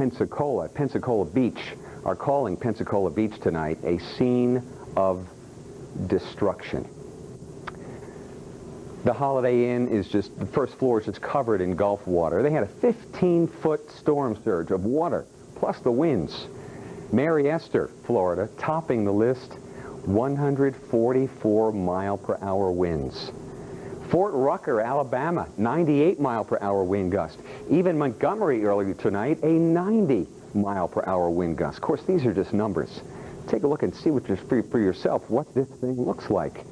Pensacola, Pensacola Beach, are calling Pensacola Beach tonight a scene of destruction. The Holiday Inn is just, the first floor is just covered in Gulf water. They had a 15-foot storm surge of water, plus the winds. Mary Esther, Florida, topping the list, 144-mile-per-hour winds. Fort Rucker, Alabama, 98-mile-per-hour wind gust. Even Montgomery earlier tonight, a 90-mile-per-hour wind gust. Of course, these are just numbers. Take a look and see for yourself what this thing looks like.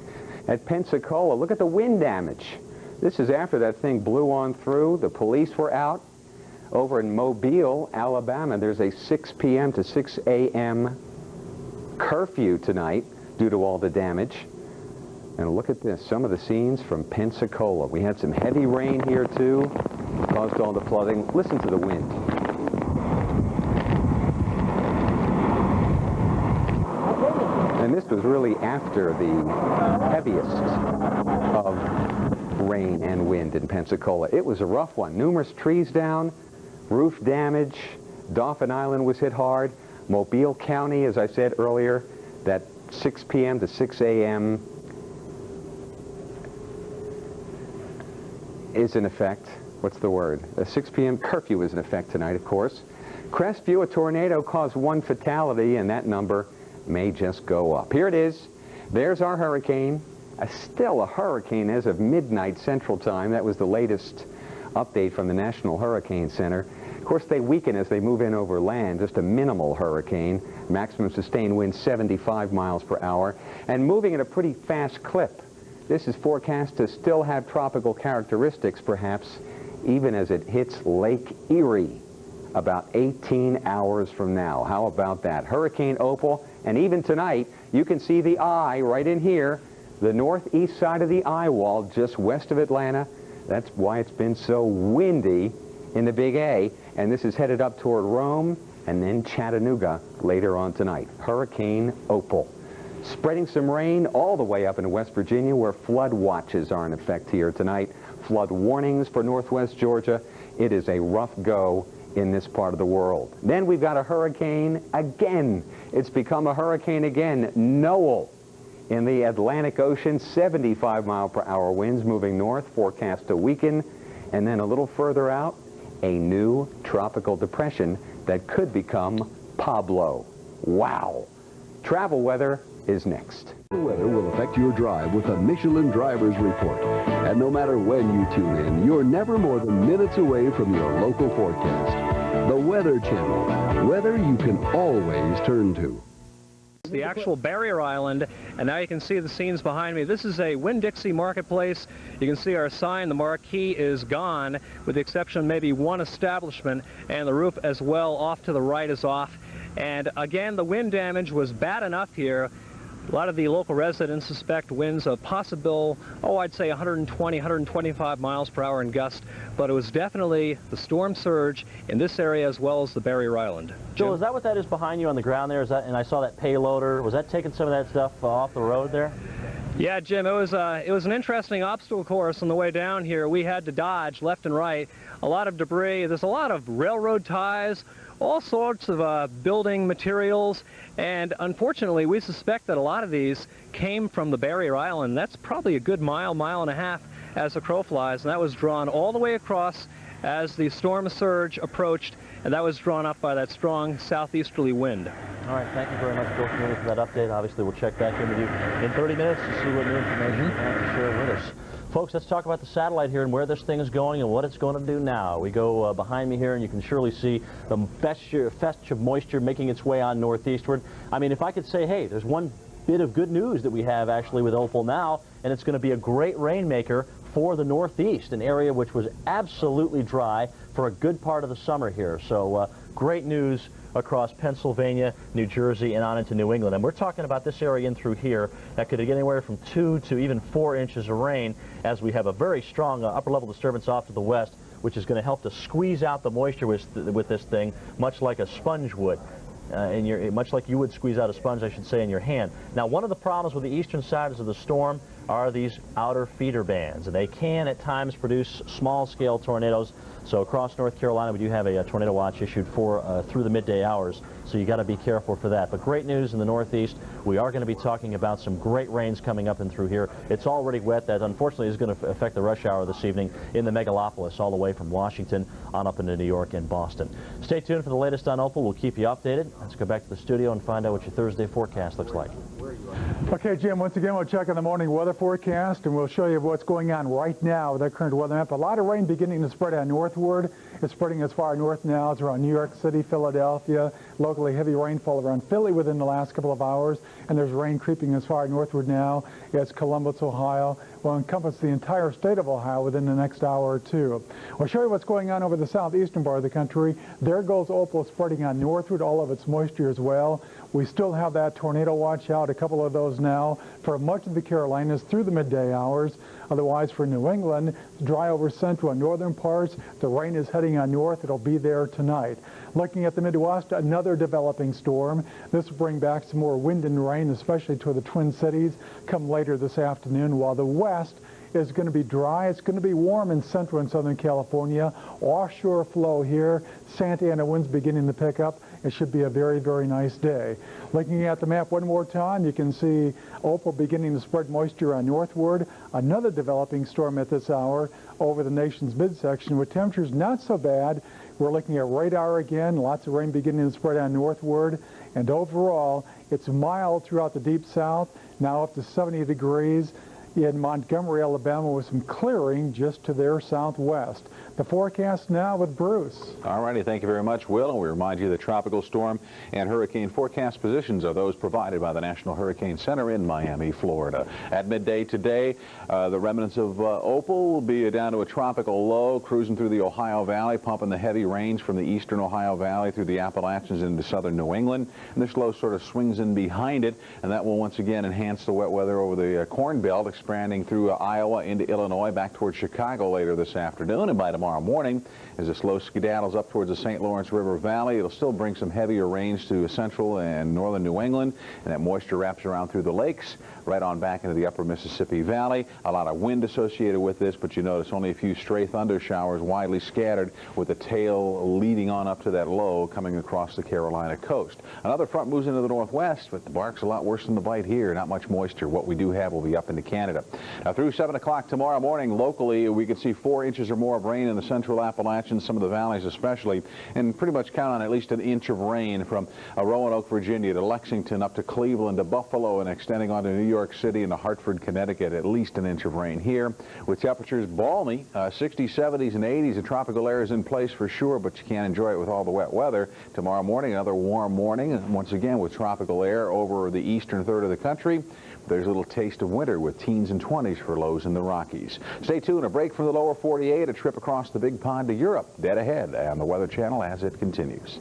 At Pensacola, look at the wind damage. This is after that thing blew on through. The police were out. Over in Mobile, Alabama, there's a 6 p.m. to 6 a.m. curfew tonight due to all the damage. And look at this, some of the scenes from Pensacola. We had some heavy rain here, too, caused all the flooding. Listen to the wind. And this was really after the heaviest of rain and wind in Pensacola. It was a rough one. Numerous trees down, roof damage. Dauphin Island was hit hard. Mobile County, as I said earlier, that 6 p.m. to 6 a.m. is in effect. What's the word? A 6 p.m. curfew is in effect tonight, of course. Crestview, a tornado caused 1 fatality, and that number may just go up. Here it is. There's our hurricane. Still a hurricane as of midnight Central Time. That was the latest update from the National Hurricane Center. Of course, they weaken as they move in over land. Just a minimal hurricane. Maximum sustained wind 75 miles per hour. And moving at a pretty fast clip. This is forecast to still have tropical characteristics, perhaps, even as it hits Lake Erie about 18 hours from now. How about that? Hurricane Opal. And even tonight, you can see the eye right in here, the northeast side of the eye wall, just west of Atlanta. That's why it's been so windy in the Big A. And this is headed up toward Rome and then Chattanooga later on tonight. Hurricane Opal. Spreading some rain all the way up into West Virginia, where flood watches are in effect here tonight. Flood warnings for northwest Georgia. It is a rough go in this part of the world. Then we've got a hurricane again. It's become a hurricane again. Noel in the Atlantic Ocean, 75-mile-per-hour winds moving north, forecast to weaken. And then a little further out, a new tropical depression that could become Pablo. Wow. Travel weather is next. The weather will affect your drive with the Michelin Driver's Report. And no matter when you tune in, you're never more than minutes away from your local forecast. The Weather Channel, weather you can always turn to. The actual barrier island, and now you can see the scenes behind me. This is a Winn-Dixie marketplace. You can see our sign, the marquee is gone, with the exception of maybe one establishment, and the roof as well off to the right is off. And again, the wind damage was bad enough here. A lot of the local residents suspect winds of possible, I'd say 120, 125 miles per hour in gust, but it was definitely the storm surge in this area as well as the barrier island. Joe, is that what that is behind you on the ground there? Is that, and I saw that payloader. Was that taking some of that stuff off the road there? Yeah, Jim, it was an interesting obstacle course on the way down here. We had to dodge left and right. A lot of debris. There's a lot of railroad ties, all sorts of building materials, and unfortunately we suspect that a lot of these came from the barrier island. That's probably a good mile, mile and a half as the crow flies, and that was drawn all the way across as the storm surge approached, and that was drawn up by that strong southeasterly wind. All right, thank you very much, Bill, for that update. Obviously, we'll check back in with you in 30 minutes to see what new information you have to share with us. Folks, let's talk about the satellite here and where this thing is going and what it's going to do now. We go behind me here, and you can surely see the fetch of moisture making its way on northeastward. I mean, if I could say, hey, there's one bit of good news that we have actually with Opal now, and it's going to be a great rainmaker for the Northeast, an area which was absolutely dry for a good part of the summer here. So great news across Pennsylvania, New Jersey, and on into New England. And we're talking about this area in through here that could get anywhere from 2 to even 4 inches of rain, as we have a very strong upper-level disturbance off to the west, which is going to help to squeeze out the moisture with this thing, much like a sponge would. Much like you would squeeze out a sponge, I should say, in your hand. Now, one of the problems with the eastern sides of the storm are these outer feeder bands, and they can at times produce small-scale tornadoes So across North Carolina, we do have a tornado watch issued for through the midday hours, so you got to be careful for that. But great news in the Northeast. We are going to be talking about some great rains coming up and through here. It's already wet. That unfortunately is going to affect the rush hour this evening in the megalopolis, all the way from Washington on up into New York and Boston. Stay tuned for the latest on Opal. We'll keep you updated. Let's go back to the studio and find out what your Thursday forecast looks like. Okay, Jim, once again, we'll check on the morning weather forecast, and we'll show you what's going on right now with our current weather map. A lot of rain beginning to spread out northward. It's spreading as far north now as around New York City, Philadelphia, locally heavy rainfall around Philly within the last couple of hours, and there's rain creeping as far northward now as Columbus, Ohio. Will encompass the entire state of Ohio within the next hour or two. We'll show you what's going on over the southeastern part of the country. There goes Opal spreading on northward, all of its moisture as well. We still have that tornado watch out, a couple of those now, for much of the Carolinas through the midday hours. Otherwise, for New England, dry over central and northern parts. The rain is heading on north. It'll be there tonight. Looking at the Midwest, another developing storm. This will bring back some more wind and rain, especially to the Twin Cities, come later this afternoon, while the west is going to be dry. It's going to be warm in central and southern California. Offshore flow here. Santa Ana winds beginning to pick up. It should be a very, very nice day. Looking at the map one more time, you can see Opal beginning to spread moisture on northward. Another developing storm at this hour over the nation's midsection with temperatures not so bad. We're looking at radar again. Lots of rain beginning to spread on northward. And overall, it's mild throughout the deep south, now up to 70 degrees. In Montgomery, Alabama, with some clearing just to their southwest. The forecast now with Bruce. All righty, thank you very much, Will. And we remind you the tropical storm and hurricane forecast positions are those provided by the National Hurricane Center in Miami, Florida. At midday today, the remnants of Opal will be down to a tropical low, cruising through the Ohio Valley, pumping the heavy rains from the eastern Ohio Valley through the Appalachians into southern New England. And this low sort of swings in behind it, and that will once again enhance the wet weather over the Corn Belt, expanding through Iowa into Illinois, back towards Chicago later this afternoon. And by tomorrow morning, as this low skedaddles up towards the St. Lawrence River Valley, it'll still bring some heavier rains to central and northern New England, and that moisture wraps around through the lakes, right on back into the upper Mississippi Valley. A lot of wind associated with this, but you notice only a few stray thunder showers widely scattered, with the tail leading on up to that low coming across the Carolina coast. Another front moves into the northwest, but the bark's a lot worse than the bite here. Not much moisture. What we do have will be up into Canada. Now, through 7 o'clock tomorrow morning, locally, we could see 4 inches or more of rain in the central Appalachians, some of the valleys especially, and pretty much count on at least an inch of rain from Roanoke, Virginia to Lexington up to Cleveland to Buffalo and extending on to New York City and to Hartford, Connecticut. At least an inch of rain here, with temperatures balmy, 60s, 70s, and 80s. The tropical air is in place for sure, but you can't enjoy it with all the wet weather. Tomorrow morning, another warm morning, once again with tropical air over the eastern third of the country. There's a little taste of winter with teens and 20s for lows in the Rockies. Stay tuned. A break from the lower 48, a trip across the Big Pond to Europe. Dead ahead on the Weather Channel as it continues.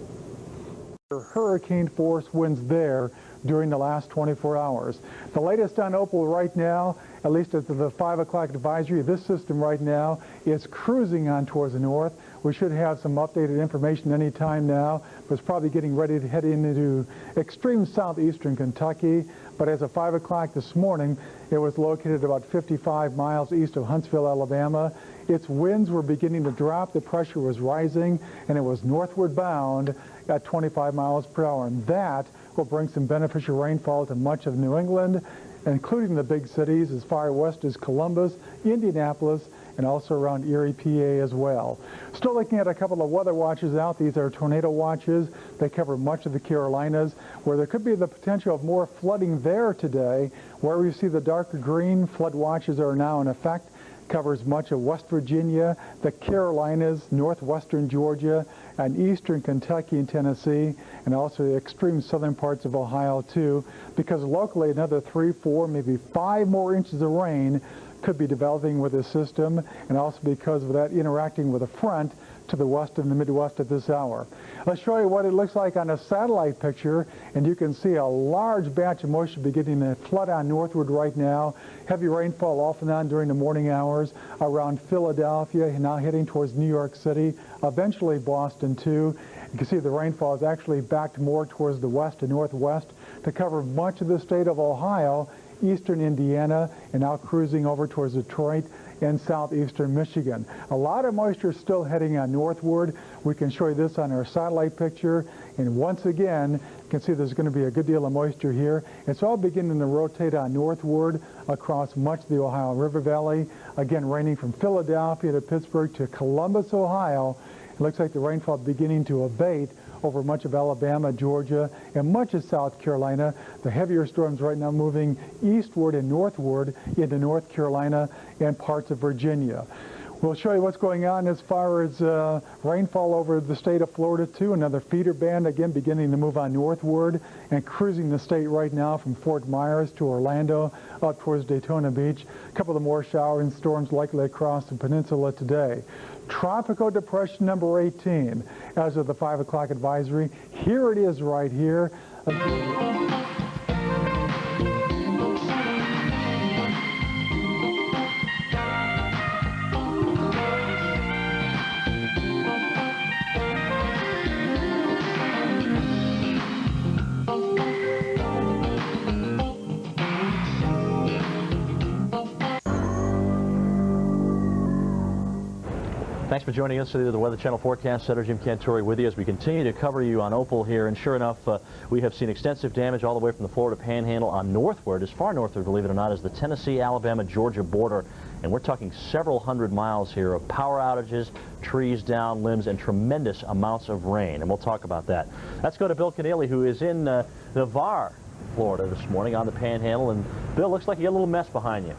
Hurricane force winds there during the last 24 hours. The latest on Opal right now, at least at the 5 o'clock advisory, this system right now is cruising on towards the north. We should have some updated information any time now, but it's probably getting ready to head into extreme southeastern Kentucky. But as of 5 o'clock this morning, it was located about 55 miles east of Huntsville, Alabama. Its winds were beginning to drop, the pressure was rising, and it was northward bound at 25 miles per hour. And that will bring some beneficial rainfall to much of New England, including the big cities as far west as Columbus, Indianapolis, and also around Erie, PA as well. Still looking at a couple of weather watches out. These are tornado watches. They cover much of the Carolinas, where there could be the potential of more flooding there today. Where we see the darker green, flood watches are now in effect. Covers much of West Virginia, the Carolinas, northwestern Georgia, and eastern Kentucky and Tennessee, and also the extreme southern parts of Ohio too, because locally another 3, 4, maybe 5 more inches of rain could be developing with this system, and also because of that interacting with a front to the west and the Midwest at this hour. Let's show you what it looks like on a satellite picture, and you can see a large batch of moisture beginning to flood on northward right now. Heavy rainfall off and on during the morning hours around Philadelphia, now heading towards New York City, eventually Boston too. You can see the rainfall is actually backed more towards the west and northwest to cover much of the state of Ohio eastern Indiana and now cruising over towards Detroit and southeastern Michigan. A lot of moisture still heading on northward. We can show you this on our satellite picture. And once again, you can see there's going to be a good deal of moisture here. It's all beginning to rotate on northward across much of the Ohio River Valley. Again, raining from Philadelphia to Pittsburgh to Columbus, Ohio. It looks like the rainfall beginning to abate over much of Alabama, Georgia, and much of South Carolina. The heavier storms right now moving eastward and northward into North Carolina and parts of Virginia. We'll show you what's going on as far as rainfall over the state of Florida, too. Another feeder band, again, beginning to move on northward and cruising the state right now from Fort Myers to Orlando up towards Daytona Beach. A couple of more showers and storms likely across the peninsula today. Tropical Depression number 18 as of the 5 o'clock advisory. Here it is right here. Thanks for joining us. The Weather Channel Forecast Center, Jim Cantore with you as we continue to cover you on Opal here. And sure enough, we have seen extensive damage all the way from the Florida Panhandle on northward, as far northward, believe it or not, as the Tennessee, Alabama, Georgia border. And we're talking several hundred miles here of power outages, trees down, limbs, and tremendous amounts of rain. And we'll talk about that. Let's go to Bill Keneally, who is in Navarre, Florida this morning on the Panhandle. And Bill, looks like you got a little mess behind you.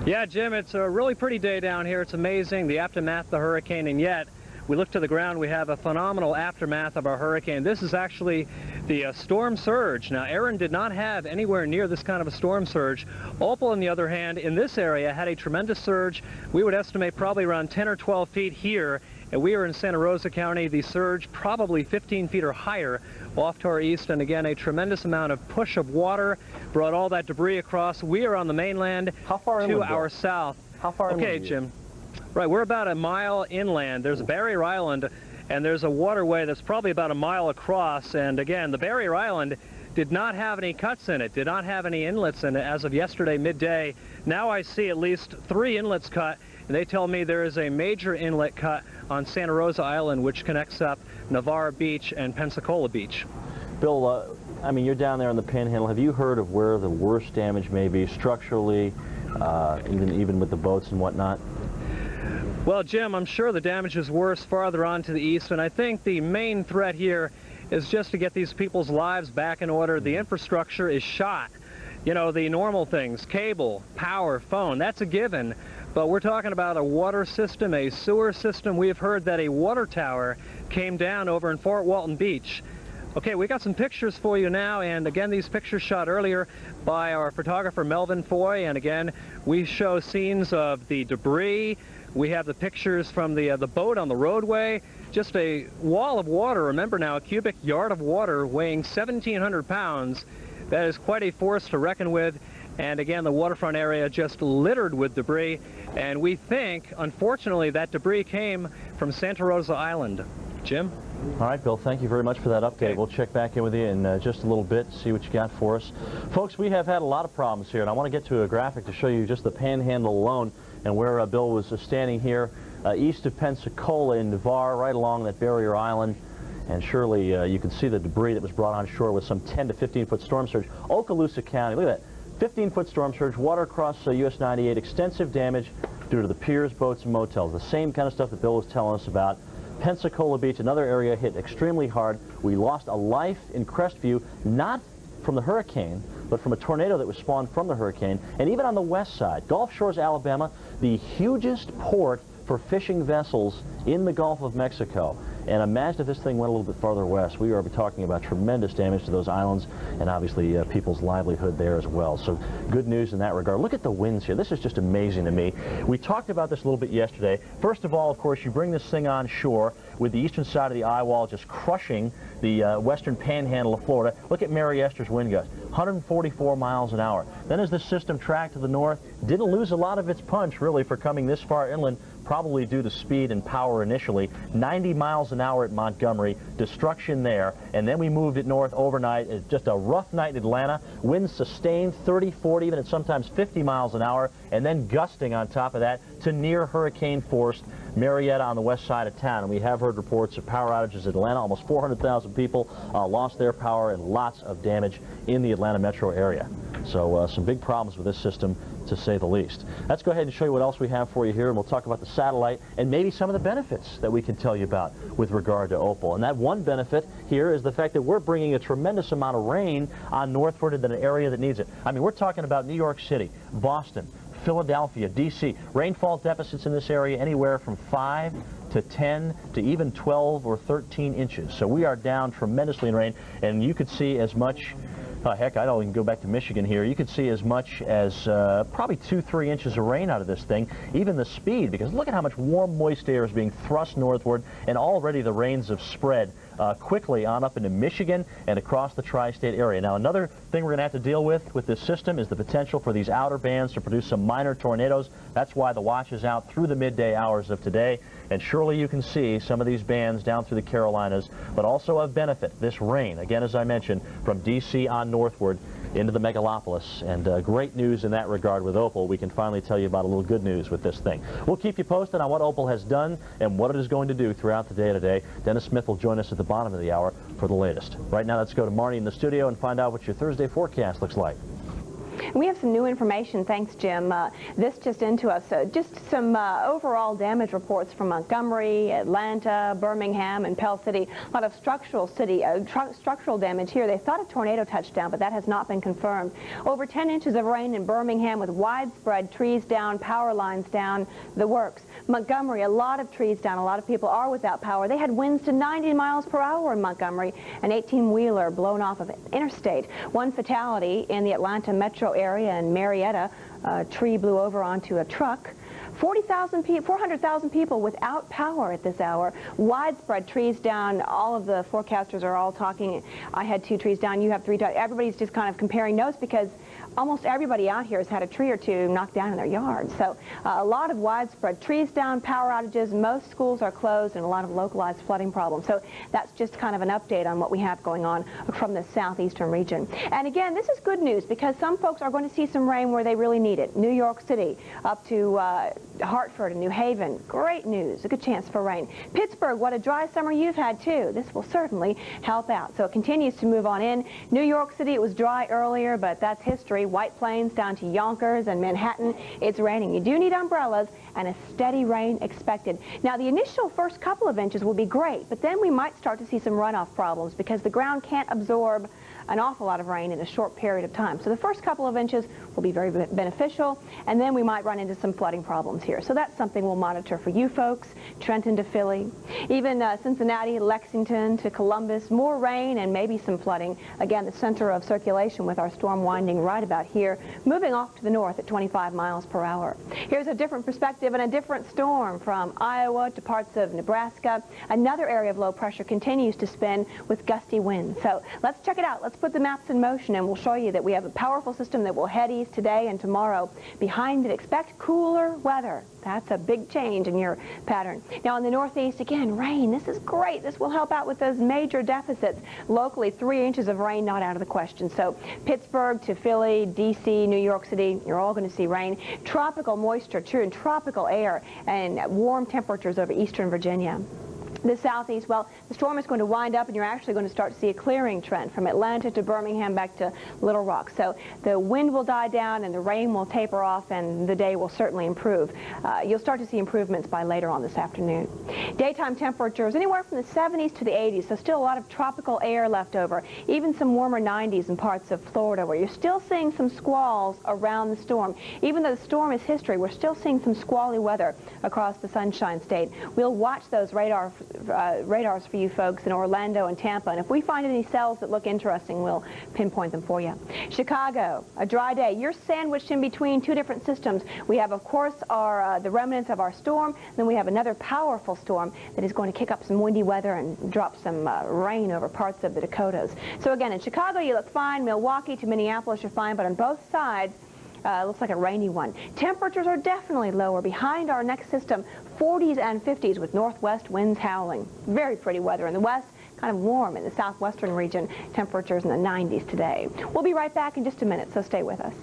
Yeah, Jim, it's a really pretty day down here. It's amazing, the aftermath of the hurricane, and yet we look to the ground, we have a phenomenal aftermath of our hurricane. This is actually the storm surge. Now, Aaron did not have anywhere near this kind of a storm surge. Opal, on the other hand, in this area had a tremendous surge. We would estimate probably around 10 or 12 feet here, and we are in Santa Rosa County. The surge probably 15 feet or higher off to our east, and again, a tremendous amount of push of water brought all that debris across. We are on the mainland. How far to our south. How far inland? Okay, Jim. Right, we're about a mile inland. There's a barrier island, and there's a waterway that's probably about a mile across. And again, the barrier island did not have any cuts in it, did not have any inlets in it as of yesterday midday. Now I see at least 3 inlets cut, and they tell me there is a major inlet cut on Santa Rosa Island, which connects up Navarre Beach and Pensacola Beach. Bill, I mean, you're down there on the Panhandle. Have you heard of where the worst damage may be structurally, even with the boats and whatnot? Well, Jim, I'm sure the damage is worse farther on to the east, and I think the main threat here is just to get these people's lives back in order. The infrastructure is shot. You know, the normal things, cable, power, phone, that's a given. But we're talking about a water system, a sewer system. We have heard that a water tower came down over in Fort Walton Beach. Okay, we got some pictures for you now, and again, these pictures shot earlier by our photographer Melvin Foy, and again, we show scenes of the debris. We have the pictures from the boat on the roadway. Just a wall of water. Remember now, a cubic yard of water weighing 1,700 pounds. That is quite a force to reckon with. And again, the waterfront area just littered with debris. And we think, unfortunately, that debris came from Santa Rosa Island. Jim? All right, Bill, thank you very much for that update. Okay. We'll check back in with you in just a little bit, see what you got for us. Folks, we have had a lot of problems here, and I want to get to a graphic to show you just the Panhandle alone and where Bill was standing here east of Pensacola in Navarre, right along that barrier island. And surely you can see the debris that was brought on shore with some 10 to 15-foot storm surge. Okaloosa County, look at that, 15-foot storm surge, water across US 98, extensive damage due to the piers, boats, and motels. The same kind of stuff that Bill was telling us about. Pensacola Beach, another area hit extremely hard. We lost a life in Crestview, not from the hurricane, but from a tornado that was spawned from the hurricane. And even on the west side, Gulf Shores, Alabama, the hugest port for fishing vessels in the Gulf of Mexico. And imagine if this thing went a little bit farther west. We are talking about tremendous damage to those islands and obviously people's livelihood there as well. So good news in that regard. Look at the winds here. This is just amazing to me. We talked about this a little bit yesterday. First of all, of course, you bring this thing on shore with the eastern side of the eye wall just crushing the western panhandle of Florida. Look at Mary Esther's wind gusts. 144 miles an hour. Then as this system tracked to the north, didn't lose a lot of its punch really for coming this far inland, probably due to speed and power initially. 90 miles an hour at Montgomery, destruction there, and then we moved it north overnight. It's just a rough night in Atlanta. Winds sustained 30, 40, even at sometimes 50 miles an hour, and then gusting on top of that to near hurricane force Marietta on the west side of town. And we have heard reports of power outages in Atlanta. Almost 400,000 people lost their power and lots of damage in the Atlanta metro area. So some big problems with this system, to say the least. Let's go ahead and show you what else we have for you here, and we'll talk about the satellite and maybe some of the benefits that we can tell you about with regard to Opal. And that one benefit here is the fact that we're bringing a tremendous amount of rain on northward in an area that needs it. I mean, we're talking about New York City, Boston, Philadelphia, D.C. Rainfall deficits in this area anywhere from 5 to 10 to even 12 or 13 inches. So we are down tremendously in rain, and you could see as much heck, I don't even go back to Michigan here. You could see as much as probably 2-3 inches of rain out of this thing. Even the speed, because look at how much warm, moist air is being thrust northward, and already the rains have spread quickly on up into Michigan and across the tri-state area. Now, another thing we're going to have to deal with this system is the potential for these outer bands to produce some minor tornadoes. That's why the watch is out through the midday hours of today. And surely you can see some of these bands down through the Carolinas, but also of benefit, this rain, again, as I mentioned, from D.C. on northward into the megalopolis. And great news in that regard with Opal. We can finally tell you about a little good news with this thing. We'll keep you posted on what Opal has done and what it is going to do throughout the day today. Dennis Smith will join us at the bottom of the hour for the latest. Right now, let's go to Marnie in the studio and find out what your Thursday forecast looks like. We have some new information, thanks Jim. This just into us. Just some overall damage reports from Montgomery, Atlanta, Birmingham, and Pell City. A lot of structural damage here. They thought a tornado touched down, but that has not been confirmed. Over 10 inches of rain in Birmingham with widespread trees down, power lines down, the works. Montgomery, a lot of trees down. A lot of people are without power. They had winds to 90 miles per hour in Montgomery. An 18-wheeler blown off of an interstate. One fatality in the Atlanta metro area in Marietta. A tree blew over onto a truck. 400,000 people without power at this hour. Widespread trees down. All of the forecasters are all talking. I had 2 trees down. You have 3 down. Everybody's just kind of comparing notes because almost everybody out here has had a tree or 2 knocked down in their yard. So a lot of widespread trees down, power outages. Most schools are closed and a lot of localized flooding problems. So that's just kind of an update on what we have going on from the southeastern region. And again, this is good news because some folks are going to see some rain where they really need it. New York City up to Hartford and New Haven. Great news. A good chance for rain. Pittsburgh, what a dry summer you've had too. This will certainly help out. So it continues to move on in. New York City, it was dry earlier, but that's history. White Plains down to Yonkers and Manhattan, it's raining. You do need umbrellas and a steady rain expected. Now, the initial first couple of inches will be great, but then we might start to see some runoff problems because the ground can't absorb an awful lot of rain in a short period of time. So the first couple of inches will be very beneficial, and then we might run into some flooding problems here. So that's something we'll monitor for you folks, Trenton to Philly, even Cincinnati, Lexington to Columbus, more rain and maybe some flooding. Again, the center of circulation with our storm winding right about here, moving off to the north at 25 miles per hour. Here's a different perspective and a different storm from Iowa to parts of Nebraska. Another area of low pressure continues to spin with gusty winds. So let's check it out. Let's put the maps in motion and we'll show you that we have a powerful system that will head east today and tomorrow. Behind it, expect cooler weather. That's a big change in your pattern. Now in the northeast, again, rain. This is great. This will help out with those major deficits. Locally, 3 inches of rain not out of the question. So Pittsburgh to Philly, D.C., New York City, you're all going to see rain. Tropical moisture, true, and tropical air and warm temperatures over eastern Virginia. The southeast, well, the storm is going to wind up and you're actually going to start to see a clearing trend from Atlanta to Birmingham back to Little Rock. So the wind will die down and the rain will taper off and the day will certainly improve. You'll start to see improvements by later on this afternoon. Daytime temperatures anywhere from the 70s to the 80s, so still a lot of tropical air left over. Even some warmer 90s in parts of Florida where you're still seeing some squalls around the storm. Even though the storm is history, we're still seeing some squally weather across the Sunshine State. We'll watch those radar radars for you folks in Orlando and Tampa. And if we find any cells that look interesting, we'll pinpoint them for you. Chicago, a dry day. You're sandwiched in between two different systems. We have, of course, the remnants of our storm. Then we have another powerful storm that is going to kick up some windy weather and drop some rain over parts of the Dakotas. So again, in Chicago, you look fine. Milwaukee to Minneapolis, you're fine. But on both sides, looks like a rainy one. Temperatures are definitely lower behind our next system, 40s and 50s with northwest winds howling. Very pretty weather in the west, kind of warm in the southwestern region. Temperatures in the 90s today. We'll be right back in just a minute, so stay with us.